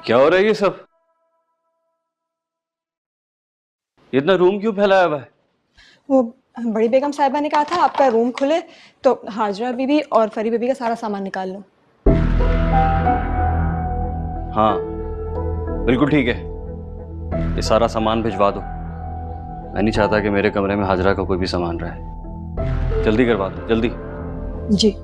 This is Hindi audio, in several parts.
क्या हो रहा है ये सब? इतना रूम क्यों फैलाया हुआ है? वो बड़ी बेगम साहिबा ने कहा था आपका रूम खुले तो हाजरा बीबी और फरी बीबी का सारा सामान निकाल लो। हाँ बिल्कुल ठीक है, ये सारा सामान भिजवा दो। मैं नहीं चाहता कि मेरे कमरे में हाजरा का कोई भी सामान रहे। जल्दी करवा दो, जल्दी। जी।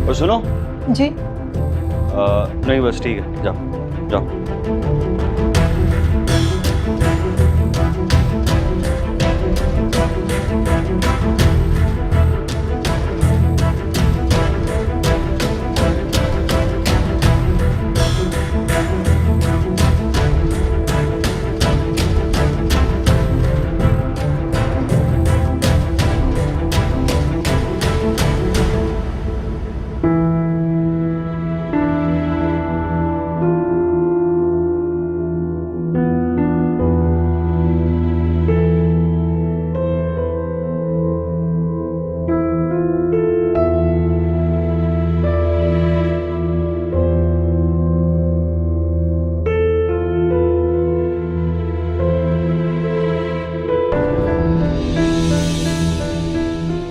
और सुनो। जी। नहीं बस ठीक है, जाओ जाओ।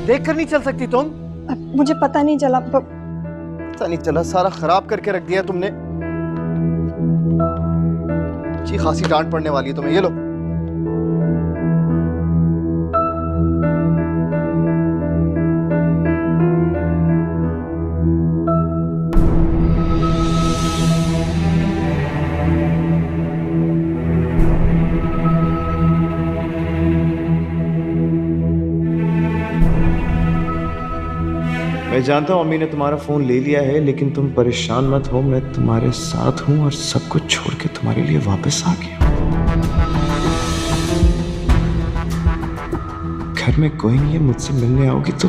देख कर नहीं चल सकती तुम? मुझे पता नहीं चला। पता नहीं चला, सारा खराब करके रख दिया तुमने। अच्छी खासी डांट पड़ने वाली है तुम्हें, ये लो। मैं जानता हूँ अम्मी ने तुम्हारा फोन ले लिया है, लेकिन तुम परेशान मत हो, मैं तुम्हारे साथ हूँ और सब कुछ छोड़ के तुम्हारे लिए वापस आ गया। घर में कोई नहीं है, मुझसे मिलने आओगी तो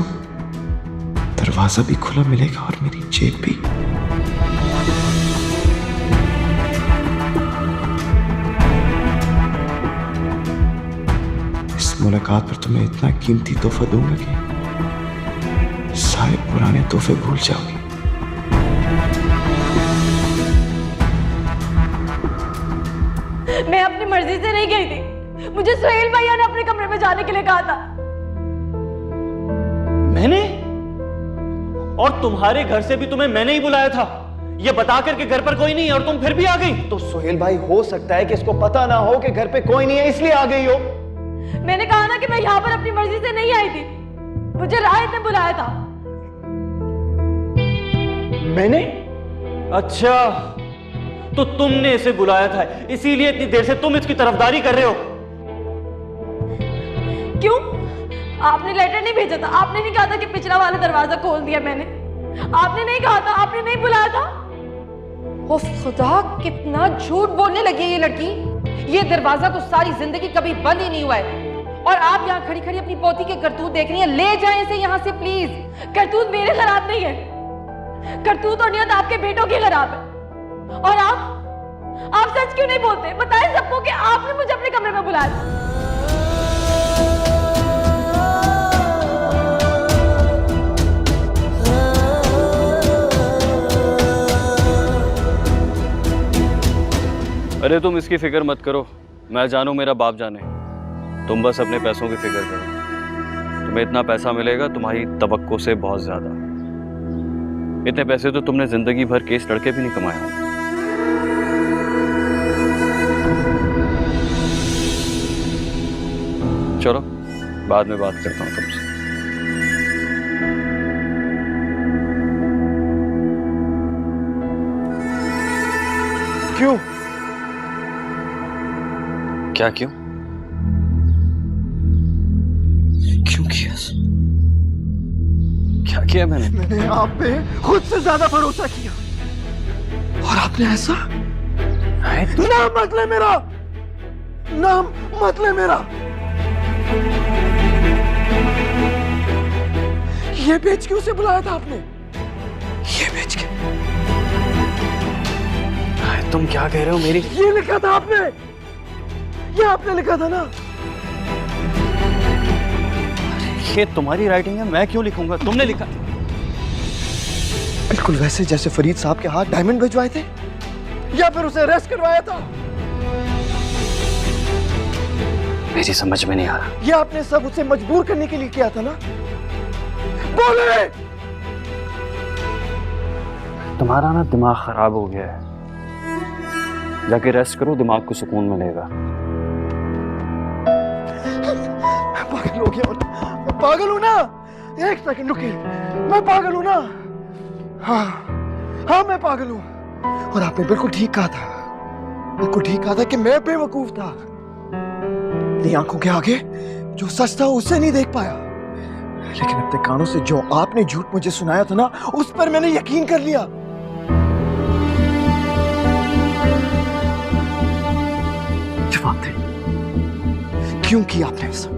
दरवाजा भी खुला मिलेगा और मेरी जेब भी। इस मुलाकात पर तुम्हें इतना कीमती तोहफा दूंगा कि सारे पुराने तोहफे भूल जाओगी। मैं अपनी मर्जी से नहीं गई थी, मुझे सुहेल भैया ने अपने कमरे में जाने के लिए कहा था। मैंने? और तुम्हारे घर से भी तुम्हें मैंने ही बुलाया था, ये बता करके घर पर कोई नहीं है और तुम फिर भी आ गई। तो सुहेल भाई, हो सकता है कि इसको पता ना हो कि घर पे कोई नहीं है, इसलिए आ गई हो। मैंने कहा ना कि मैं यहाँ पर अपनी मर्जी से नहीं आई थी, मुझे राहत ने बुलाया था। मैंने? अच्छा, तो तुमने इसे बुलाया था, इसीलिए इतनी देर से तुम इसकी तरफदारी कर रहे हो। क्यों? आपने लेटर नहीं भेजा था? आपने नहीं कहा था कि पिछला वाला दरवाजा खोल दिया मैंने? आपने नहीं कहा था? आपने नहीं बुलाया था? उफ खुदा, कितना झूठ बोलने लगी है ये लड़की। ये दरवाजा तो सारी जिंदगी कभी बंद ही नहीं हुआ है और आप यहाँ खड़ी खड़ी अपनी पोती के करतूत देख रही हैं। ले जाएं इसे यहाँ से प्लीज। करतूत मेरे खराब नहीं है, करतूत और नियत आपके बेटों की खराब है। और आप सच क्यों नहीं बोलते? बताएं सबको कि आपने मुझे अपने कमरे में बुलाया था। अरे तुम इसकी फिक्र मत करो, मैं जानू मेरा बाप जाने। तुम बस अपने पैसों की फिक्र करो। तुम्हें इतना पैसा मिलेगा तुम्हारी तवक्को से बहुत ज्यादा। इतने पैसे तो तुमने जिंदगी भर केस लड़के भी नहीं कमाए होंगे। चलो बाद में बात करता हूँ तुमसे। क्यों? क्या क्यों? क्यों किया? क्या किया मैंने? मैंने आप पे खुद से ज्यादा भरोसा किया और आपने ऐसा। नाम मत ले मेरा, नाम मत ले मेरा। ये बेच क्यों से बुलाया था आपने? ये बेच के। तुम क्या कह रहे हो? मेरी ये लिखा था आपने, ये आपने लिखा था ना। ये तुम्हारी राइटिंग है, मैं क्यों लिखूंगा? तुमने लिखा। बिल्कुल वैसे जैसे फरीद साहब के हाथ डायमंड भिजवाए थे या फिर उसे अरेस्ट करवाया था। मेरी समझ में नहीं आ रहा। ये आपने सब उसे मजबूर करने के लिए किया था ना? बोले। तुम्हारा ना दिमाग खराब हो गया है, जाके रेस्ट करो, दिमाग को सुकून मिलेगा। मैं पागल हो गया हूं ना, मैं पागल हूं ना। एक सेकंड रुकिए, मैं पागल हूं ना। हाँ मैं पागल हूं। और आपने बिल्कुल ठीक कहा था, बिल्कुल ठीक कहा था कि मैं बेवकूफ था। अपनी आंखों के आगे जो सच था उसे नहीं देख पाया, लेकिन अपने कानों से जो आपने झूठ मुझे सुनाया था ना, उस पर मैंने यकीन कर लिया। जवाब दे, क्यों किया आपने ऐसा?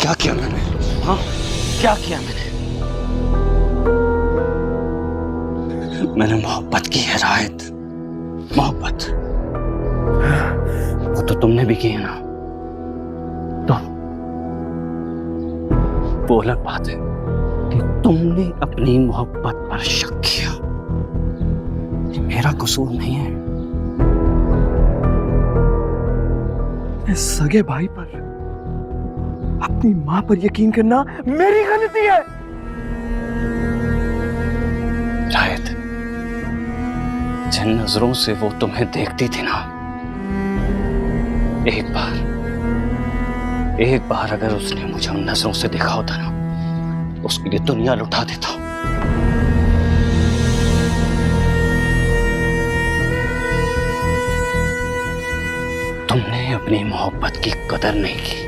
क्या किया मैंने? हाँ क्या किया मैंने? मैंने मोहब्बत की है राहित, मोहब्बत। वो तो तुमने भी की है ना। तो वो अलग बात है कि तुमने अपनी मोहब्बत पर शक किया। ये मेरा कसूर नहीं है। मैं सगे भाई पर, अपनी मां पर यकीन करना मेरी गलती है। राहित, जिन नजरों से वो तुम्हें देखती थी ना, एक बार अगर उसने मुझे उन नजरों से देखा होता ना, उसके लिए दुनिया लुटा देता। तुमने अपनी मोहब्बत की कदर नहीं की।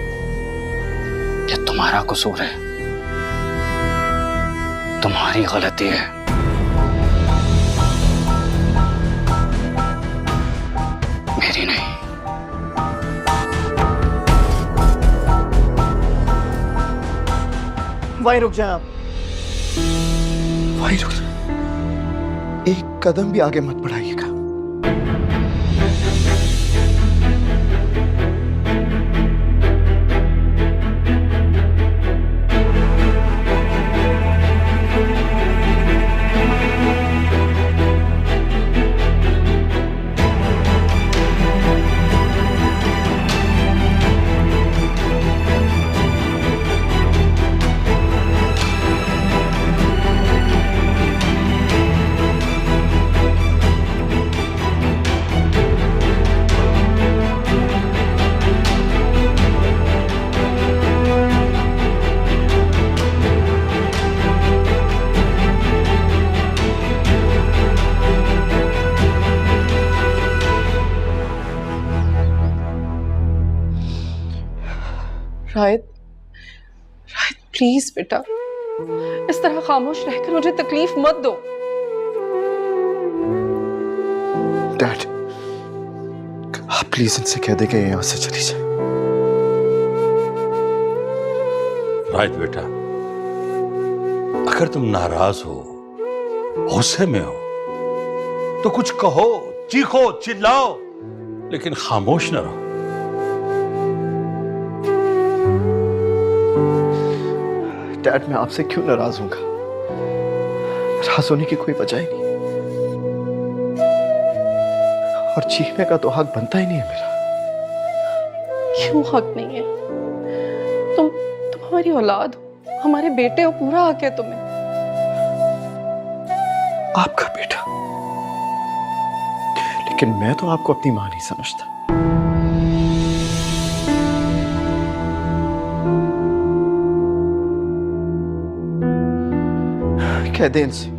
ये तुम्हारा कसूर है, तुम्हारी गलती है। मेरी नहीं। वहीं रुक जाए आप, वहीं रुक जाए। एक कदम भी आगे मत बढ़ाइएगा। राहित, राहित प्लीज बेटा, इस तरह खामोश रहकर मुझे तकलीफ मत दो। डैड, आप प्लीज इनसे कह दे कि यहां से चली जाए। राहित बेटा, अगर तुम नाराज हो, गुस्से में हो, तो कुछ कहो, चीखो, चिल्लाओ, लेकिन खामोश न रहो। डैड, मैं आपसे क्यों नाराज हूंगा? नाराज होने की कोई वजह ही नहीं, और चीखने का तो हक बनता ही नहीं है मेरा। क्यों हक नहीं है? तुम हमारी औलाद हो, हमारे बेटे हो, पूरा हक है तुम्हें। आपका बेटा, लेकिन मैं तो आपको अपनी मां नहीं समझता। कह दे इनसे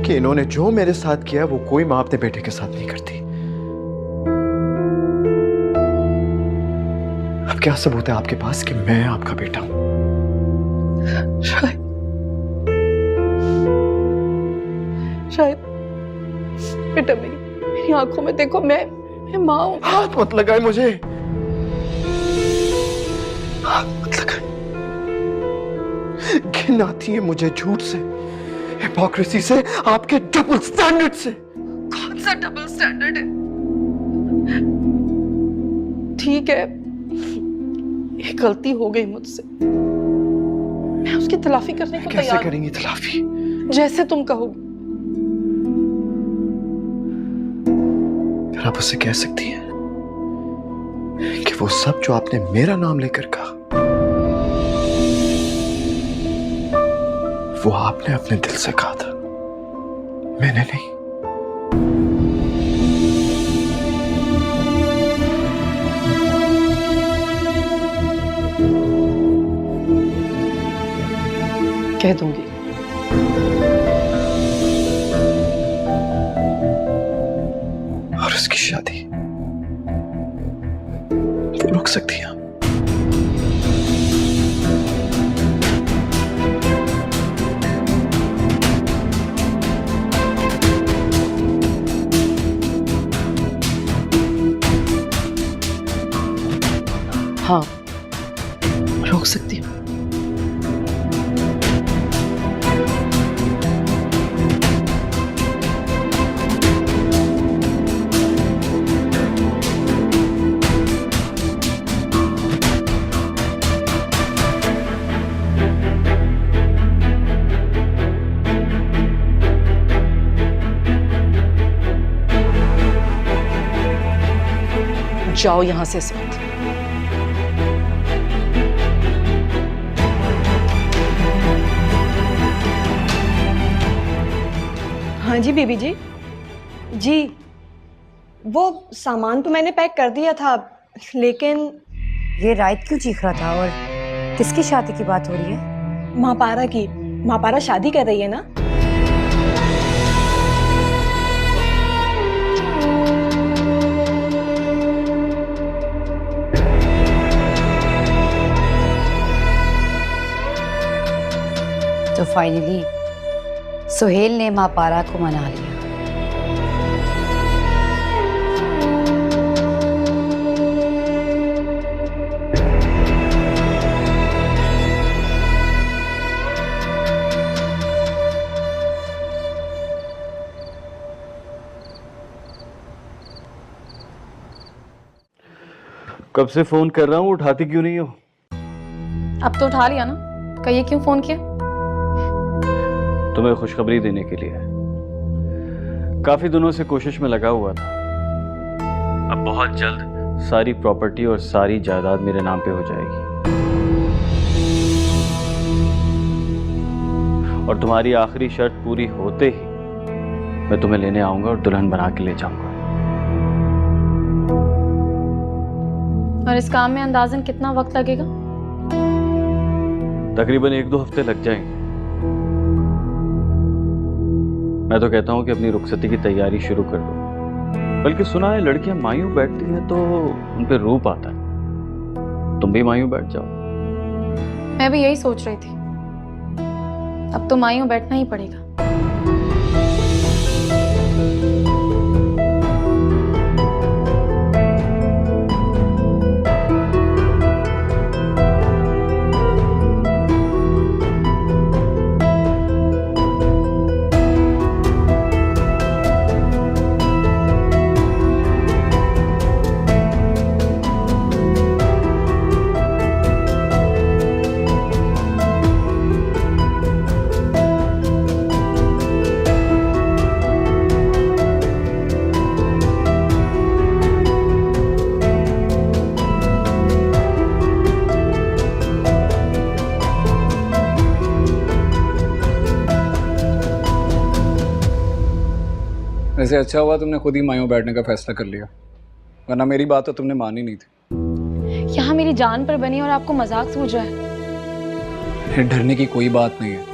कि इन्होंने जो मेरे साथ किया वो कोई मां अपने बेटे के साथ नहीं करती। अब क्या सबूत है आपके पास कि मैं आपका बेटा हूं? शायद बेटा, मेरी आंखों में देखो, मैं मां हूं। हाथ मत लगाए मुझे, हाथ मत लगाए। घिन आती है मुझे झूठ से, हिपोक्रेसी से, आपके डबल स्टैंडर्ड से। कौन सा डबल स्टैंडर्ड है? ठीक है, ये गलती हो गई मुझसे, मैं उसकी तलाफी करने को कैसे तैयार करेंगी तलाफी? हूं, जैसे तुम कहोगे। फिर आप उससे कह सकती हैं कि वो सब जो आपने मेरा नाम लेकर कहा, वो आपने अपने दिल से कहा था, मैंने नहीं। कह दूंगी। और उसकी शादी वो रुक सकती है। हाँ, रोक सकती हूँ। जाओ यहां से इस वक्त। हाँ जी बीबी जी। जी वो सामान तो मैंने पैक कर दिया था, लेकिन ये रात क्यों चीख रहा था और किसकी शादी की बात हो रही है? महापारा की। महापारा शादी कर रही है ना। तो फाइनली सुहेल ने महापारा को मना लिया। कब से फोन कर रहा हूँ, उठाती क्यों नहीं हो? अब तो उठा लिया ना, कहिए क्यों फोन किया? तुम्हें खुशखबरी देने के लिए। काफी दिनों से कोशिश में लगा हुआ था। अब बहुत जल्द सारी प्रॉपर्टी और सारी जायदाद मेरे नाम पे हो जाएगी, और तुम्हारी आखिरी शर्त पूरी होते ही मैं तुम्हें लेने आऊंगा और दुल्हन बना के ले जाऊंगा। और इस काम में अंदाजन कितना वक्त लगेगा? तकरीबन 1-2 हफ्ते लग जाएंगे। मैं तो कहता हूँ कि अपनी रुखसती की तैयारी शुरू कर दो। बल्कि सुना है लड़कियां मायूं बैठती हैं तो उन पे रूप आता है। तुम भी मायूं बैठ जाओ। मैं भी यही सोच रही थी, अब तो मायूं बैठना ही पड़ेगा। वैसे अच्छा हुआ तुमने खुद ही मायूं बैठने का फैसला कर लिया, वरना मेरी बात तो तुमने मानी नहीं थी। यहाँ मेरी जान पर बनी और आपको मजाक सूझ रहा है। डरने की कोई बात नहीं है।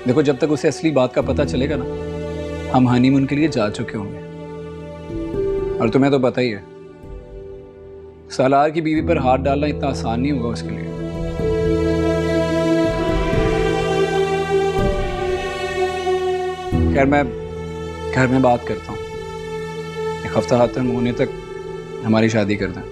देखो, जब तक उसे असली बात का पता चलेगा ना, हम हनीमून के लिए जा चुके होंगे। और तुम्हें तो पता ही है, सालार की बीवी पर हाथ डालना इतना आसान नहीं होगा उसके लिए। खैर, मैं घर में बात करता हूँ, 1 हफ्ता खत्म होने तक हमारी शादी कर दें।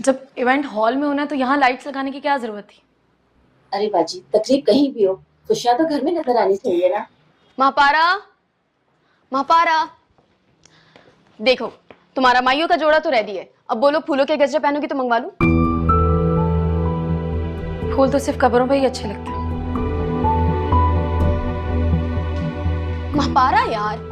जब इवेंट हॉल में होना है तो यहाँ लाइट्स लगाने की क्या जरूरत थी? अरे बाजी, तकलीफ कहीं भी हो, खुशियां तो घर में नजर आनी चाहिए ना। महापारा, महापारा, देखो तुम्हारा माइयों का जोड़ा तो रेडी है, अब बोलो फूलों के गजरे पहनोगी तो मंगवा लूं? फूल तो सिर्फ कब्रों पे ही अच्छे लगते हैं। महापारा यार,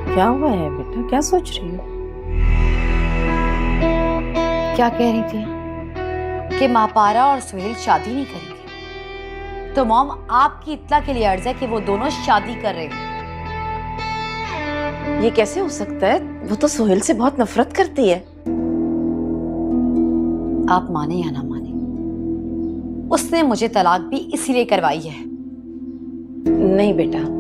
क्या हुआ है बेटा, क्या सोच रही हो? क्या कह रही थी कि महापारा और सुहेल शादी नहीं करेंगे, तो मॉम आपकी इत्तला के लिए अर्ज है कि वो दोनों शादी कर रहे हैं। ये कैसे हो सकता है? वो तो सोहेल से बहुत नफरत करती है। आप माने या ना माने, उसने मुझे तलाक भी इसीलिए करवाई है। नहीं बेटा,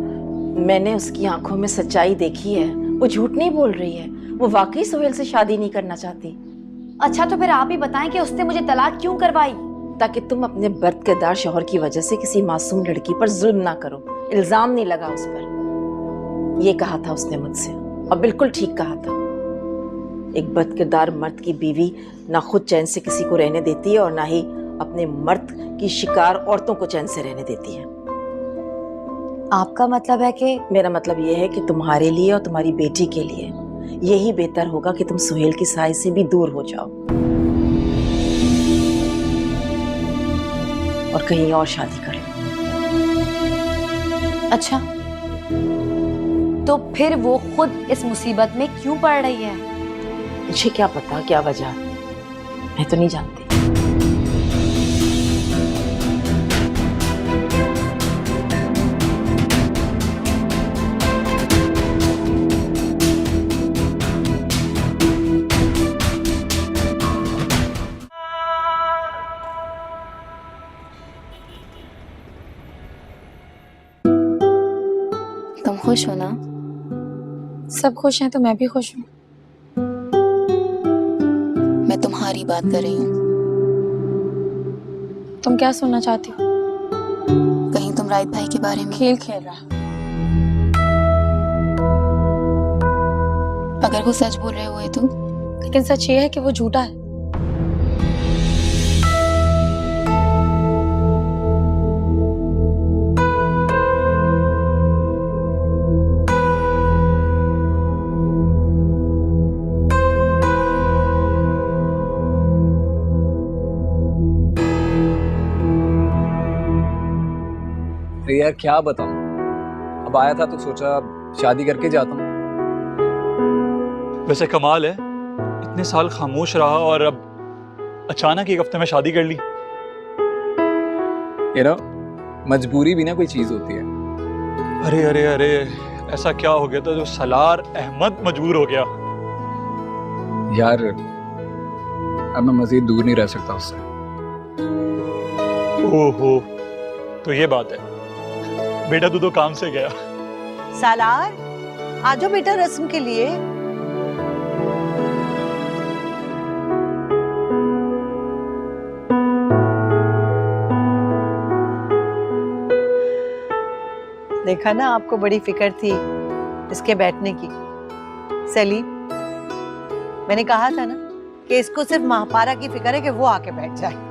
मैंने उसकी आंखों में सच्चाई देखी है, वो झूठ नहीं बोल रही है, वो वाकई सोहेल से शादी नहीं करना चाहती। अच्छा तो फिर आप ही बताएं कि उसने मुझे तलाक क्यों करवाई? ताकि तुम अपने बर्दकिरदार शौहर की वजह से किसी मासूम लड़की पर जुल्म ना करो, इल्जाम नहीं लगा उस पर। ये कहा था उसने मुझसे, और बिल्कुल ठीक कहा था। एक बदकिरदार मर्द की बीवी ना खुद चैन से किसी को रहने देती है और ना ही अपने मर्द की शिकार औरतों को चैन से रहने देती है। आपका मतलब है कि? मेरा मतलब यह है कि तुम्हारे लिए और तुम्हारी बेटी के लिए यही बेहतर होगा कि तुम सुहेल की साय से भी दूर हो जाओ और कहीं और शादी कर लो। अच्छा तो फिर वो खुद इस मुसीबत में क्यों पड़ रही है? मुझे क्या पता क्या वजह, मैं तो नहीं जानती। तुम खुश हो ना? सब खुश हैं तो मैं भी खुश हूँ। मैं तुम्हारी बात कर रही हूँ। तुम क्या सुनना चाहती हो? कहीं तुम राहित भाई के बारे में? खेल खेल रहा। अगर वो सच बोल रहे हुए तो? लेकिन सच ये है कि वो झूठा है। अरे यार क्या बताऊं, अब आया था तो सोचा शादी करके जाता हूँ। वैसे कमाल है, इतने साल खामोश रहा और अब अचानक एक हफ्ते में शादी कर ली। ये ना मजबूरी भी ना कोई चीज होती है। अरे अरे अरे, ऐसा क्या हो गया था जो सलार अहमद मजबूर हो गया? यार अब मैं मजीद दूर नहीं रह सकता उससे। ओहो, तो ये बात है। बेटा तू तो काम से गया। सालार आजो बेटा रस्म के लिए। देखा ना, आपको बड़ी फिक्र थी इसके बैठने की। सलीम, मैंने कहा था ना कि इसको सिर्फ महापारा की फिक्र है कि वो आके बैठ जाए।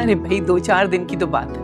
अरे भाई 2-4 दिन की तो बात है।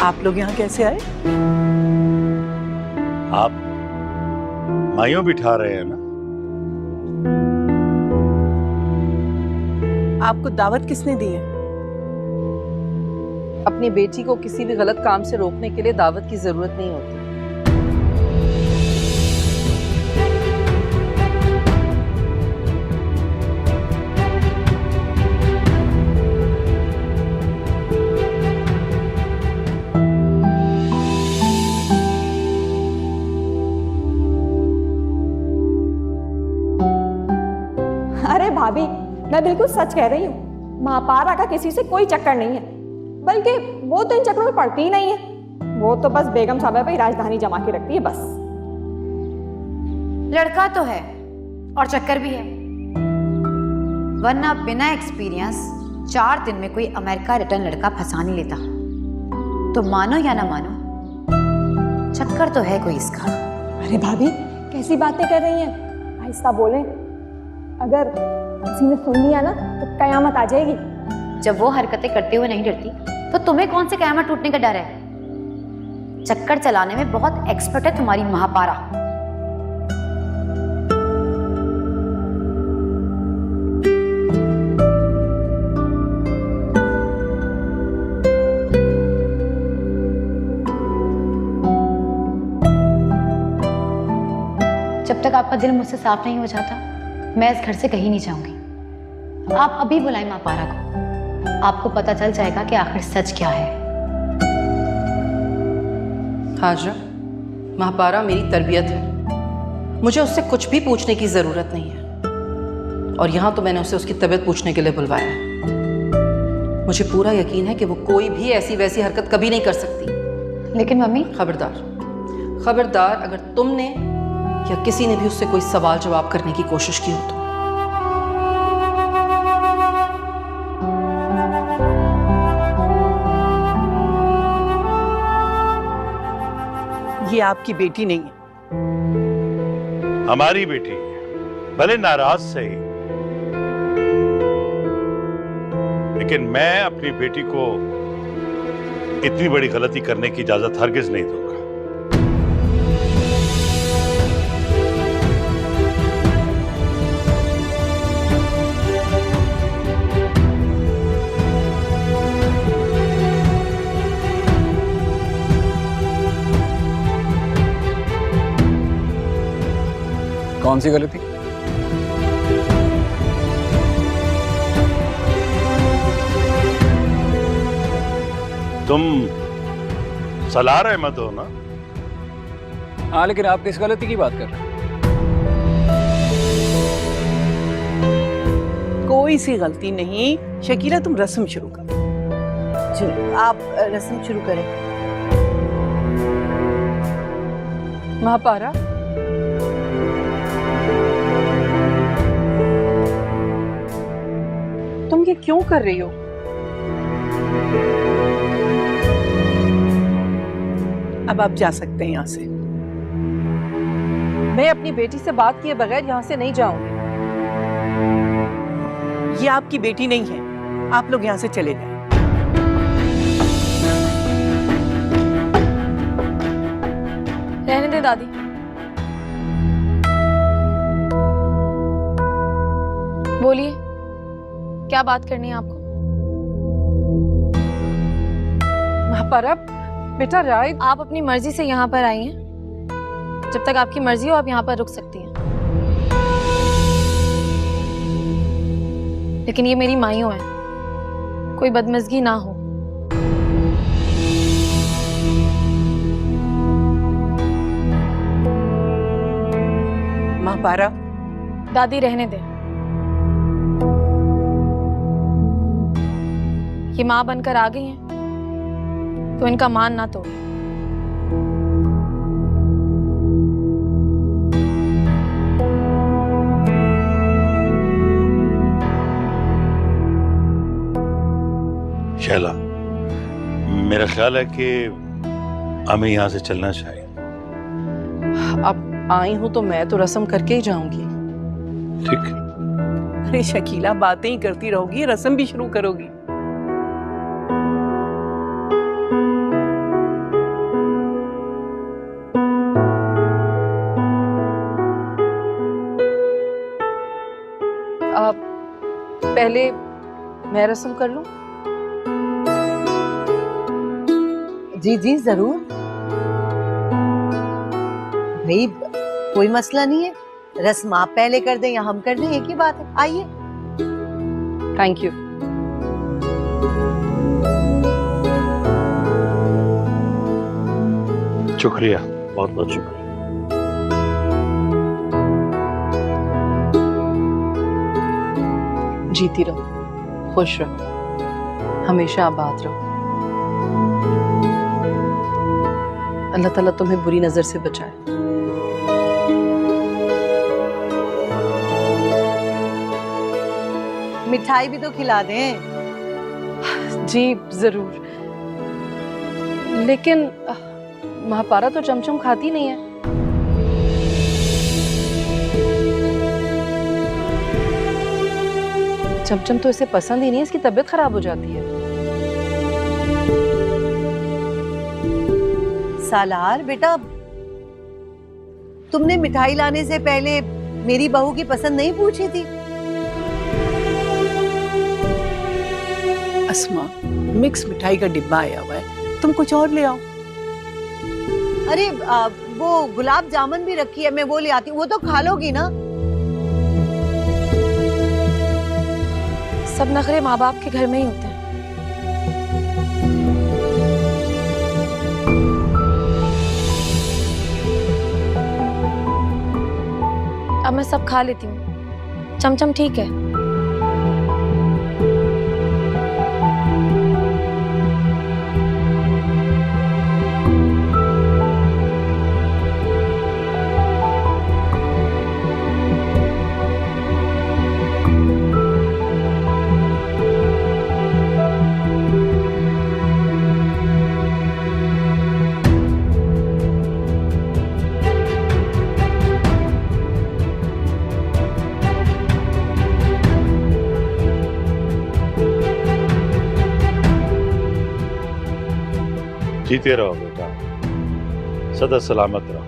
आप लोग यहाँ कैसे आए? आप माइयों बिठा रहे हैं ना? आपको दावत किसने दी है? अपनी बेटी को किसी भी गलत काम से रोकने के लिए दावत की जरूरत नहीं होती। अरे भाभी, मैं बिल्कुल सच कह रही हूँ। महापारा का किसी से कोई चक्कर नहीं है, बल्कि वो तो इन चक्करों में पड़ती ही नहीं है। वो तो बस बेगम साहब पे राजधानी जमा के रखती है बस। लड़का तो है और चक्कर भी है, वरना बिना एक्सपीरियंस 4 दिन में कोई अमेरिका रिटर्न लड़का फंसा नहीं लेता। तो मानो या ना मानो, चक्कर तो है कोई इसका। अरे भाभी, कैसी बातें कर रही हैं? आहिस्ता बोलें, अगर किसी ने सुन लिया ना तो कयामत आ जाएगी। जब वो हरकतें करते हुए नहीं डरती तो तुम्हें कौन से कयामत टूटने का डर है? चक्कर चलाने में बहुत एक्सपर्ट है तुम्हारी महापारा। जब तक आपका दिल मुझसे साफ नहीं हो जाता, मैं इस घर से कहीं नहीं जाऊंगी। आप अभी बुलाएं महापारा को, आपको पता चल जाएगा कि आखिर सच क्या है। हाजरा, महापारा मेरी तरबियत है, मुझे उससे कुछ भी पूछने की जरूरत नहीं है। और यहाँ तो मैंने उसे उसकी तबीयत पूछने के लिए बुलवाया है। मुझे पूरा यकीन है कि वो कोई भी ऐसी वैसी हरकत कभी नहीं कर सकती। लेकिन मम्मी, खबरदार खबरदार, अगर तुमने या किसी ने भी उससे कोई सवाल जवाब करने की कोशिश की हो तो। ये आपकी बेटी नहीं है। हमारी बेटी है, भले नाराज सही, लेकिन मैं अपनी बेटी को इतनी बड़ी गलती करने की इजाजत हरगिज नहीं दूंगा। कौन सी गलती? तुम सलार अहमद हो ना? हाँ, लेकिन आप किस गलती की बात कर रहे हैं? कोई सी गलती नहीं। शकीला, तुम रस्म शुरू करो। चलो, आप रस्म शुरू करें। महापारा, तुम ये क्यों कर रही हो? अब आप जा सकते हैं यहाँ से। मैं अपनी बेटी से बात किए बगैर यहाँ से नहीं जाऊंगी। ये आपकी बेटी नहीं है, आप लोग यहाँ से चले जाएं। रहने दे दादी। बोलिए, क्या बात करनी है आपको? महापारा, बेटा राय, आप अपनी मर्जी से यहाँ पर आई हैं। जब तक आपकी मर्जी हो आप यहाँ पर रुक सकती हैं, लेकिन ये मेरी माइयों हैं, कोई बदमज़गी ना हो। महापारा, दादी रहने दे। ये माँ बनकर आ गई हैं तो इनका मान ना तोड़े। शैला, मेरा ख्याल है कि हमें यहाँ से चलना चाहिए। अब आई हूं तो मैं तो रस्म करके ही जाऊंगी। ठीक। अरे शकीला, बातें ही करती रहोगी, रस्म भी शुरू करोगी। पहले मैं रस्म कर लूं? जी जी जरूर भाई, कोई मसला नहीं है। रस्म आप पहले कर दें या हम कर दें, एक ही बात है। आइए। Thank you. शुक्रिया, बहुत बहुत शुक्रिया। जीती रहो, खुश रहो, हमेशा आबाद रहो। अल्लाह ताला तुम्हें बुरी नजर से बचाए। मिठाई भी तो खिला दें। जी जरूर, लेकिन महापारा तो चमचम खाती नहीं है। चमचम तो इसे पसंद ही नहीं है, इसकी तबीयत खराब हो जाती है। सालार बेटा, तुमने मिठाई लाने से पहले मेरी बहू की पसंद नहीं पूछी थी? अस्मा, मिक्स मिठाई का डिब्बा आया हुआ है, तुम कुछ और ले आओ। अरे वो गुलाब जामुन भी रखी है, मैं वो ले आती हूँ। वो तो खा लोगी ना? सब नखरे माँ बाप के घर में ही होते हैं। अब मैं सब खा लेती हूँ, चमचम ठीक है। जीते रहो बेटा, सदा सलामत रहो।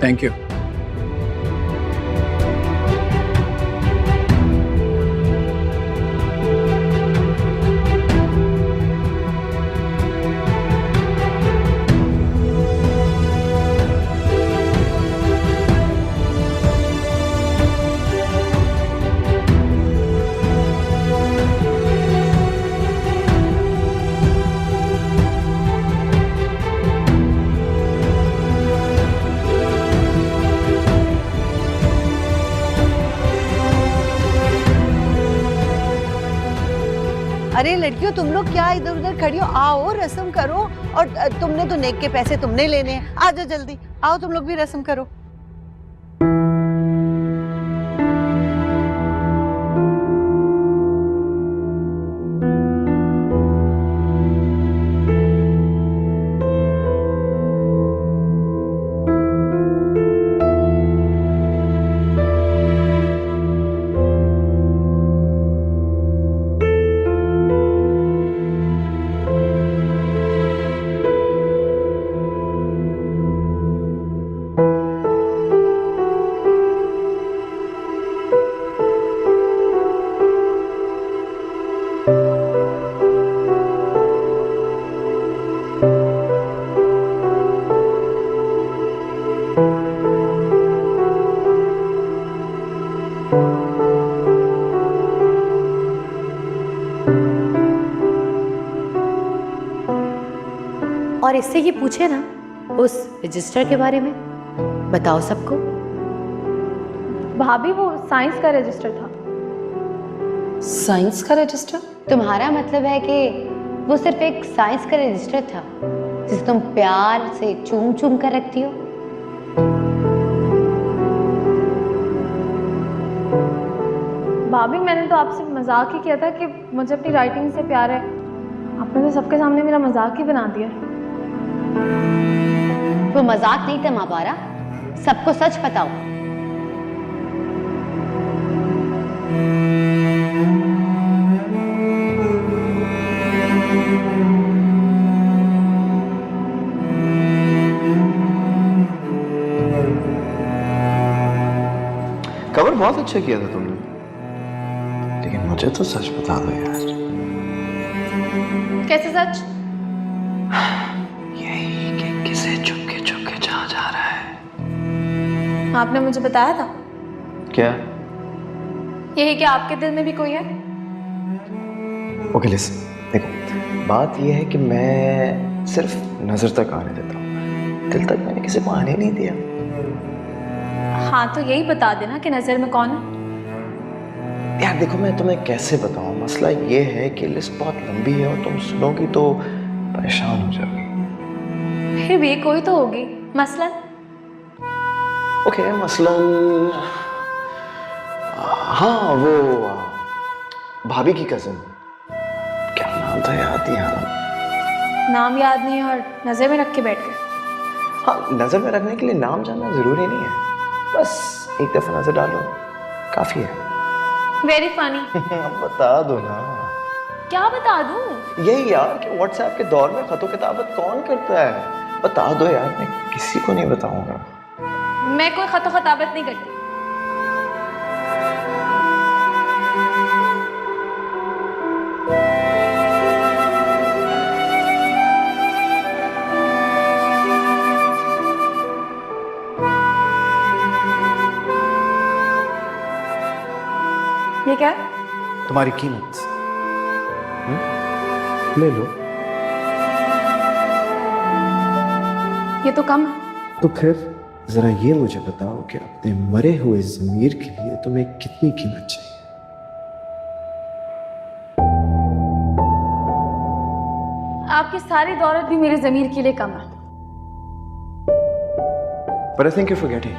Thank you. अरे लड़कियों, तुम लोग क्या इधर उधर खड़ी हो? आओ रस्म करो। और तुमने तो नेक के पैसे तुमने लेने हैं। आ जाओ जल्दी, आओ तुम लोग भी रस्म करो। और इससे ये पूछे ना उस रजिस्टर के बारे में, बताओ सबको। भाभी वो साइंस का रजिस्टर था। साइंस का रजिस्टर? तुम्हारा मतलब है कि वो सिर्फ एक साइंस का रजिस्टर था जिसे तुम प्यार से चूम चूम कर रखती हो? भाभी मैंने तो आपसे मजाक ही किया था कि मुझे अपनी राइटिंग से प्यार है। आपने तो सबके सामने मेरा मजाक ही बना दिया। वो मजाक नहीं था महापारा, सबको सच बताओ। कवर बहुत अच्छा किया था तुमने। लेकिन मुझे तो सच बता दो यार। कैसे सच? यही कि किसे चुपके चुपके जा रहा है। आपने मुझे बताया था क्या? यही कि आपके दिल में भी कोई है। ओके लिसन, देखो बात यह है कि मैं सिर्फ नजर तक आने देता हूँ, दिल तक मैंने किसी को आने नहीं दिया। हाँ तो यही बता देना कि नजर में कौन है। यार देखो मैं तुम्हें कैसे बताऊं, मसला ये है कि लिस्ट बहुत लंबी है और तुम सुनोगी तो परेशान हो जाओगी। फिर भी कोई तो होगी। मसलन? ओके मसलन हाँ वो भाभी की कजिन, क्या नाम था याद नहीं आ रहा। नाम याद नहीं और नजर में रख के बैठ गए। हाँ नजर में रखने के लिए नाम जानना जरूरी नहीं है, बस एक दफा नजर डालो काफी है। Very funny. अब बता दो ना। क्या बता दूं? यही यार कि व्हाट्सएप के दौर में खतों किताबत कौन करता है, बता दो यार, मैं किसी को नहीं बताऊंगा। मैं कोई खतो खताबत नहीं करती। ये क्या? तुम्हारी कीमत ले लो। ये तो कम है। तो फिर जरा ये मुझे बताओ कि अपने मरे हुए ज़मीर के लिए तुम्हें कितनी कीमत चाहिए? आपकी सारी दौलत भी मेरे ज़मीर के लिए कम है। But I think you're forgetting.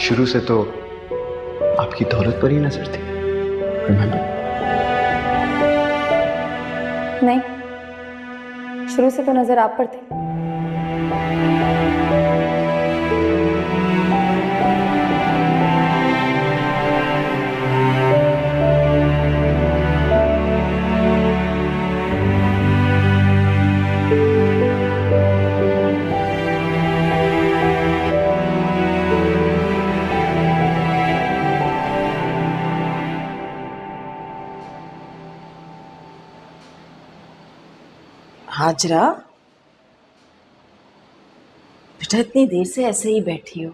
शुरू से तो आपकी दौलत पर ही नजर थी। Remember? नहीं, शुरू से तो नजर आप पर थी। हाजरा बेटा, इतनी देर से ऐसे ही बैठी हो,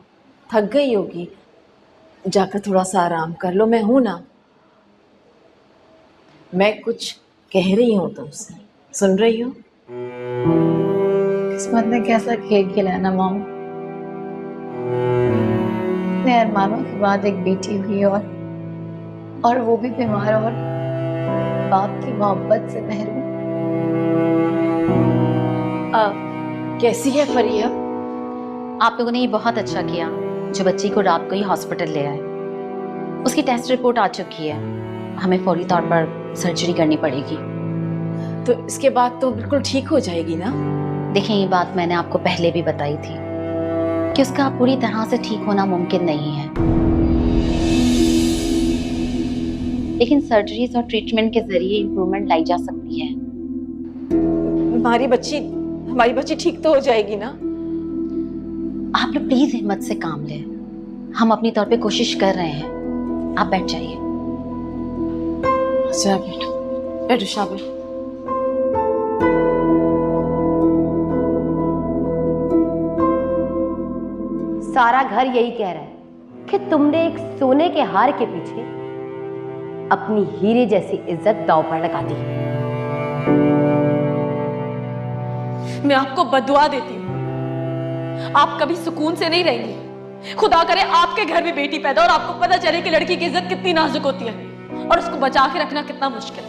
थक गई होगी, जाकर थोड़ा सा आराम कर लो। मैं हूं ना, मैं कुछ कह रही हूं तुमसे, सुन रही हो? किस्मत ने कैसा खेल खेला है ना मामू। इतने अरमानों के बाद एक बेटी हुई और वो भी बीमार और बाप की मोहब्बत से महरूम। कैसी है फरिया? आप लोगों ने ये बहुत अच्छा किया जो बच्ची को रात को ही हॉस्पिटल ले आए। उसकी टेस्ट रिपोर्ट आ चुकी है, हमें फौरी तौर पर सर्जरी करनी पड़ेगी। तो इसके बाद तो बिल्कुल ठीक हो जाएगी ना? देखें, ये बात मैंने आपको पहले भी बताई थी कि उसका पूरी तरह से ठीक होना मुमकिन नहीं है, लेकिन सर्जरीज और ट्रीटमेंट के जरिए इम्प्रूवमेंट लाई जा सकती है। हमारी बच्ची ठीक तो हो जाएगी ना? आप लोग प्लीज हिम्मत से काम लें, हम अपनी तौर पे कोशिश कर रहे हैं। आप बैठ जाइए। अच्छा बैठो, बैठो शाबाश। सारा घर यही कह रहा है कि तुमने एक सोने के हार के पीछे अपनी हीरे जैसी इज्जत दांव पर लगा दी। मैं आपको बदुआ देती हूँ, आप कभी सुकून से नहीं रहेंगी। खुदा करे आपके घर में बेटी पैदा और आपको पता चले कि लड़की की इज्जत कितनी नाजुक होती है और उसको बचा के रखना कितना मुश्किल।